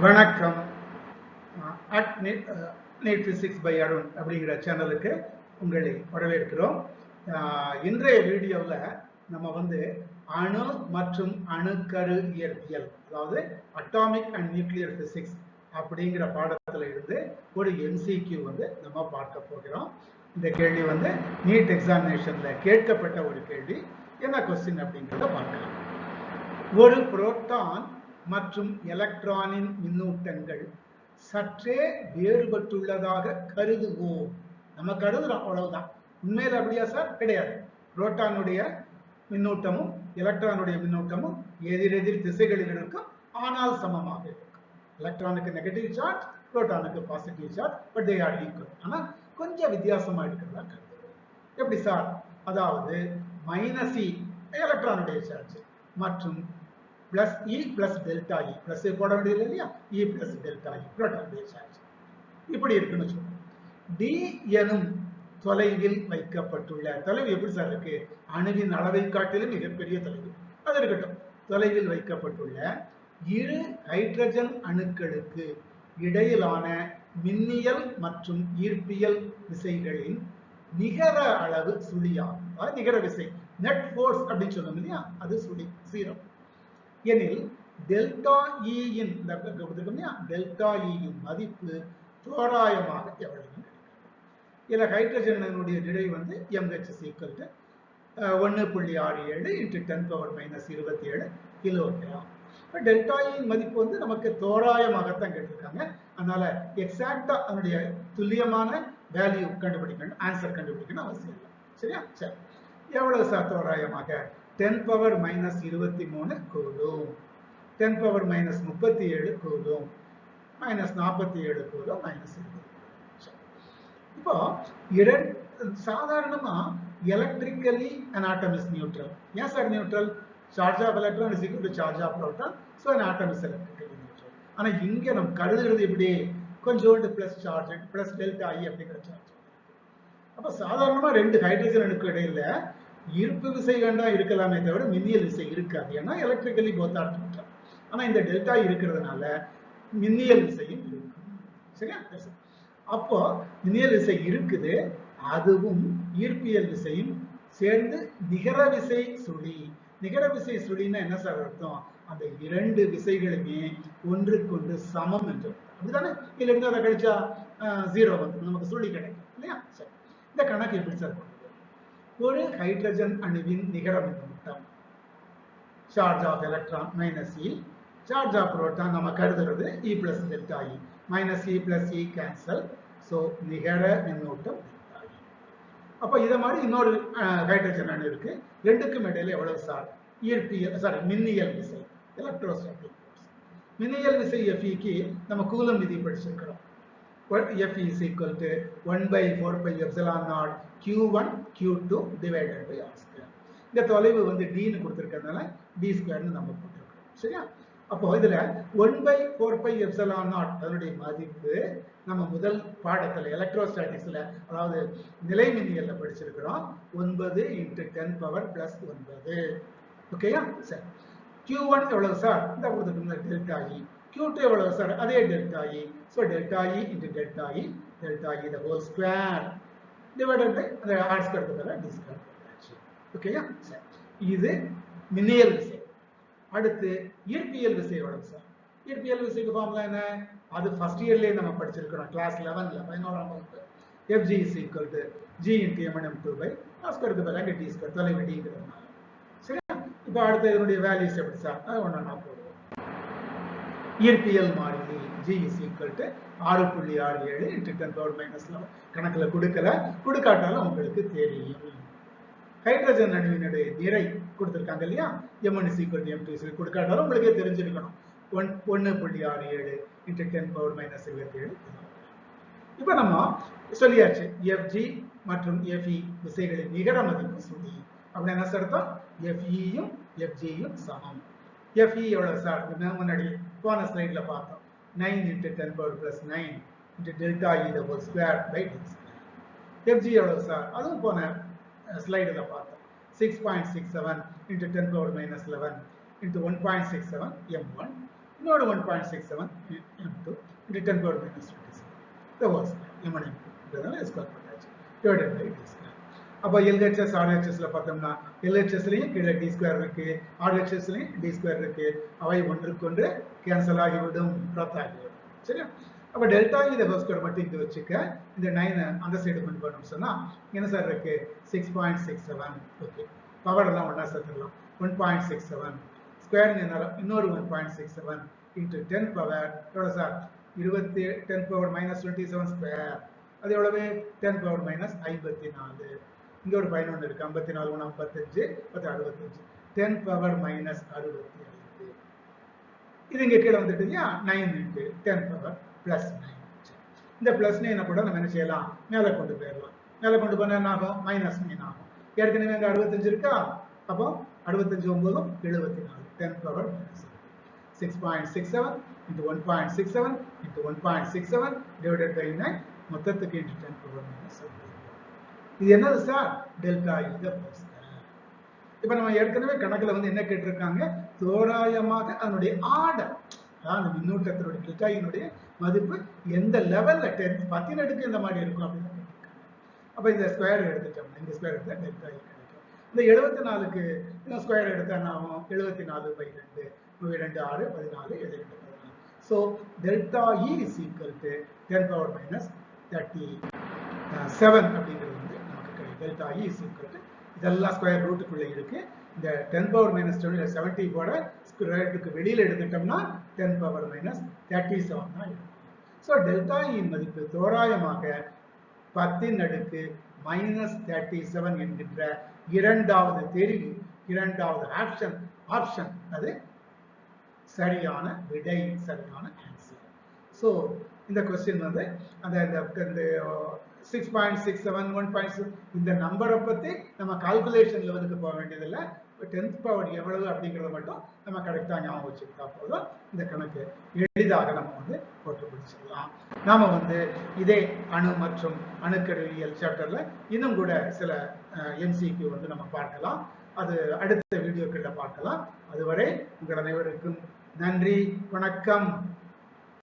வணக்கம். At NEET physics by Arun அப்படிங்கிற சேனலுக்கு உங்களை வரவேற்கிறோம். இன்றைய வீடியோவில் நம்ம அணு மற்றும் அணுக்கரு இயற்பியல், அதாவது அட்டாமிக் அண்ட் நியூக்ளியர் பிசிக்ஸ் அப்படிங்கிற பாடத்தில் இருந்து ஒரு எம்சிக்யூ நம்ம பார்க்க போகிறோம். இந்த கேள்வி நீட் எக்ஸாமினேஷன்ல கேட்கப்பட்ட ஒரு கேள்வி. என்ன கொஸ்டின் அப்படிங்கிறத பார்க்கலாம். ஒரு புரோட்டான் மற்றும் எலக்ட்ரானின் மின்னூட்டங்கள் சற்றே வேறுபட்டுள்ளதாக கருதுவோம். நம்ம கருதுறோம், அவ்வளவுதான். உண்மையில அப்படியா சார்? கிடையாது. புரோட்டானுடைய மின்னூட்டமும் எலக்ட்ரானுடைய மின்னூட்டமும் எதிரெதிர் திசைகளில் இருக்கும், ஆனால் சமமாக இருக்கும். எலக்ட்ரானுக்கு நெகட்டிவ் சார்ஜ், புரோட்டானுக்கு positive charge, but they are equal. ஆனா கொஞ்சம் வித்தியாசமா இருக்கிறதா கருதுவோம். எப்படி சார்? அதாவது மைனஸ் இ எலக்ட்ரானுடைய சார்ஜ் மற்றும் plus E plus delta E, plus போட வேண்டியது இல்லையா, இ பிளஸ் டெல்டா இ புரோட்டானுடைய சார்ஜ் இப்படி இருக்குன்னு சொல்லுவோம். டி எனும் தொலைவில் வைக்கப்பட்டுள்ள, தொலைவு எப்படி சார் இருக்கு? அணுவின் அளவை காட்டிலும் மிகப்பெரிய தொலைவு. அது இருக்கட்டும். தொலைவில் வைக்கப்பட்டுள்ள இரு ஹைட்ரஜன் அணுக்களுக்கு இடையிலான மின்னியல் மற்றும் ஈர்ப்பியல் விசைகளின் நிகர அளவு சுழியாகும். அதாவது நிகர விசை, நெட் ஃபோர்ஸ் அப்படின்னு சொன்னோம் இல்லையா, அது சுழி, 0 எனில் டெல்டா இயின் டெல்டா இயின் மதிப்பு தோராயமாக எவ்வளவு? இதுல ஹைட்ரஜனுடைய நிறை MH = 1.67 × 10⁻⁻27 கிலோகிராம். டெல்டா இயின் மதிப்பு நமக்கு தோராயமாகத்தான் கேட்டிருக்காங்க. அதனால எக்ஸாக்டா அதனுடைய துல்லியமான வேல்யூ கண்டுபிடிக்கணும், ஆன்சர் கண்டுபிடிக்கணும் அவசியம் இல்லை. சரியா? சரி, எவ்வளவு சார் தோராயமாக? 10⁻⁻23 கூலும், 10⁻⁻37 கூலும், -47 கூலும், -20. இப்போ சாதாரணமா electrically an atom is neutral. ஏன் sir neutral? Charge of electron is equal to charge of proton. So an atom is electrically neutral. ஆனா இங்க நம்ம கருதுறது எப்படி? கொஞ்சோண்டு பிளஸ் சார்ஜ், பிளஸ் டெல்டா இ அப்படிங்கிற சார்ஜ். அப்ப சாதாரணமா ரெண்டு ஹைட்ரஜன் அணுக்கு இடையில ஈர்ப்பு விசை வேண்டா இருக்கலாமே தவிர மின்னியல் விசை இருக்காது. ஏன்னா எலக்ட்ரிக்கலி போத் ஆர் நியூட்ரல். ஆனா இந்த டெல்டா இருக்கிறதுனால மின்னியல் விசையும் இருக்கும். சரியா? அப்போ மின்னியல் விசை இருக்குது, அதுவும் ஈர்ப்பியல் விசையும் சேர்ந்து நிகர விசை சுழி. நிகர விசை சுழின்னா என்ன சார் அர்த்தம்? அந்த இரண்டு விசைகளுமே ஒன்றுக்கொன்று சமம் என்று. அப்படிதானே? இதுல இருந்து அதை கழிச்சா 0 நமக்கு சுழி கிடைக்கும் இல்லையா? சரி, இந்த கணக்கு எப்படி சார்? ஒரு ஹைட்ரஜன் அணுவின் நிகர மின்னூட்டம், charge of electron -e, charge of proton நம்ம கருதுறது E plus delta E, -e plus E cancel. So நிகர மின்னூட்டம் delta E. அப்போ இதை மாதிரி இன்னொரு ஹைட்ரஜன் அணு இருக்கு, ரெண்டுக்கும் இடையில எவ்வளவு சார்? ஈர்ப்பியல் மின்னியல் விசை, எலக்ட்ரோஸ்டாட்டிக் ஃபோர்ஸ். மின்னியல் விசை Feக்கு நம்ம கூலும் விதி படிச்சிருக்கிறோம். F is equal to 1/4πε0 Q1 Q2 divided by R². இந்த தொலைவு D ன்னு கொடுத்திருக்கிறதுனால D² நம்ம போட்டிருக்கோம். சரியா? அப்போ இதுல 1/4πε0 அதனுடைய மதிப்பு நம்ம முதல் பாடத்துல எலக்ட்ரோஸ்டாட்டிக்ஸ்ல, அதாவது நிலைமின்னியல்ல படிச்சிருக்கிறோம். 9 × 10⁻+9. ஓகேயா? சரி, Q1 எவ்வளவு சார்? இந்த கொடுத்துருக்கோம் டெல்டா இ. Q2 எவ்வளவு சார்? அதே delta E. So delta E × delta E, delta E the whole square divided by அந்த R² பதிலாக D². ஓகேயா? சரி, இது மின்னியல் விசை. அடுத்து ஈர்ப்பியல் விசை எவ்வளவு சார்? ஈர்ப்பியல் விசைக்கு ஃபார்முலா என்ன? அது ஃபர்ஸ்ட் இயர்லயே நம்ம படிச்சிருக்கிறோம், கிளாஸ் 11ல 11ஆம் வகுப்பு. Fg is equal to G × M2 R² பதிலாக D², தொலைவு Dங்கிறதுனால. சரியா? இப்போ அடுத்து இதனுடைய வேல்யூஸ் எப்படி சார்? அது ஒண்ணா போடுவோம். ஈர்ப்பியல் மாறிலி G is equal to 6.67 × 10⁻⁻11. கணக்குல கொடுக்காட்டாலும் உங்களுக்கு தெரியும். ஹைட்ரஜன் அணுவினுடைய நிறை கொடுத்திருக்காங்க இல்லையா, M1 is equal to M2 கொடுக்காட்டாலும் உங்களுக்கே தெரிஞ்சிருக்கணும். 1.67 × 10⁻⁻27. இப்ப நம்ம சொல்லியாச்சு, Fg மற்றும் Fe விசைகளின் நிகர மதிப்பு சுழி. அப்படி என்ன அர்த்தம்? Fe-யும் Fg-யும் சமம். Fe எவ்வளவு சார்? முன்னாடி போன ஸ்லைட்ல பார்த்தோம், 9 × 10⁻+9 × delta E the whole square by D². Fg எவ்வளவு சார்? அதுவும் போன ஸ்லைடுல பார்த்தோம், 6.67 × 10⁻⁻11 × 1.67 M1. இன்னொரு 1.67 into 10 power minus 27 the whole square m1 m2 square பண்ணாச்சு டிவைடட் பை d ஸ்கொயர். அப்போ LHS RHSல பார்த்தோம்னா LHSலயும் கீழே d ஸ்கொயர் இருக்கு, RHSலயும் d ஸ்கொயர் இருக்கு. அவை ஒன்றுக்கொன்று கேன்சல் ஆகிவிடும், ரத்தாகிவிடும். சரியா? அப்போ டெல்டா இதை ஹோல் ஸ்கொயர் மட்டும் இங்க வச்சுக்க, இந்த 9 அந்த சைடு கொண்டு போகணும்னு சொன்னா என்ன சார் இருக்கு 6.67. ஓகே, பவர் எல்லாம் ஒண்ணா சேர்த்துடலாம். 1.67 ஸ்கொயர் இன்னொரு 1.67 into 10 பவர் எவ்வளவு சார் 10 பவர் மைனஸ் 27 ஸ்கொயர். அது எவ்வளவு 10 பவர் மைனஸ் 54. இங்க ஒரு 11 இருக்கு, 54 55 65 10 பவர் மைனஸ் 65. இது இங்க கீழே வந்துட்டு 9 into 10 பவர் பிளஸ் 9. இந்த பிளஸ் 9 கூட நம்ம என்ன செய்யலாம், மேலே கொண்டு போயிடலாம். மேலே கொண்டு போனா என்ன ஆகும், மைனஸ் 9 ஆகும். ஏற்கனவே அங்க 65 இருக்கா, அப்போ 65 9 74 10 power minus 6.67 into 1.67 into 1.67 divided by 9 மொத்தத்துக்கு into 10 பவர் மைனஸ் 7. இது என்னது சார், டெல்டா இத பிளஸ். இப்ப நம்ம ஏற்கனவே கணக்குல வந்து என்ன கேட்டிருக்காங்க, தோராயமாக அதனுடைய ஆர்டர், அதாவது மின்னூட்டத்தினுடைய டெல்டாயினுடைய மதிப்பு எந்த லெவல்ல 10 அடுக்கு இந்த மாதிரி இருக்கும் அப்படின்னு கேட்டிருக்காங்க. அப்ப இந்த ஸ்கொயர் எடுத்துட்டோம், இந்த ஸ்கொயர் எடுத்தா டெல்டா கிடைக்கும். இந்த 74க்கு ஸ்கொயர் எடுத்தா என்ன ஆகும், 74 by 2 2 6 14 7 2 14. So delta E is equal to 10 power minus 37 அப்படிங்கிறது வந்து நமக்கு கிடைக்கும். Delta E is equal to இதெல்லாம் ஸ்கொயர் ரூட்டுக்குள்ள இருக்கு. இந்த 10 பவர் மைனஸ் 70 கூட ஸ்கொயருக்கு வெளியில எடுத்துட்டோம்னா 10 பவர் மைனஸ் 37 தான் இருக்கும். ஸோ டெல்டா இன் மதிப்பு தோராயமாக 10 அடுக்கு மைனஸ் 37 என்கின்ற இரண்டாவது தெரிவு, இரண்டாவது ஆப்ஷன் அது சரியான விடை, சரியான ஆன்சர். ஸோ இந்த கொஸ்டின் வந்து அந்த 6.67 1.6 இந்த நம்பரை பத்தி நம்ம கால்குலேஷன் லெவலுக்கு போக வேண்டியதில்லை. 10th பவர் எவ்வளவு அப்படிங்கிறத மட்டும் நம்ம கரெக்டா ஞாபகம் வச்சுக்கிட்டா போதும், இந்த கணக்கு எளிதாக நம்ம வந்து போட்டு பிடிச்சிடலாம். நாம வந்து இதே அணு மற்றும் அணுக்கருவியல் சாப்டர்ல இன்னும் கூட சில MCQ வந்து நம்ம பார்க்கலாம். அது அடுத்த வீடியோக்களில் பார்க்கலாம். அதுவரை உங்கள் அனைவருக்கும் நன்றி, வணக்கம்.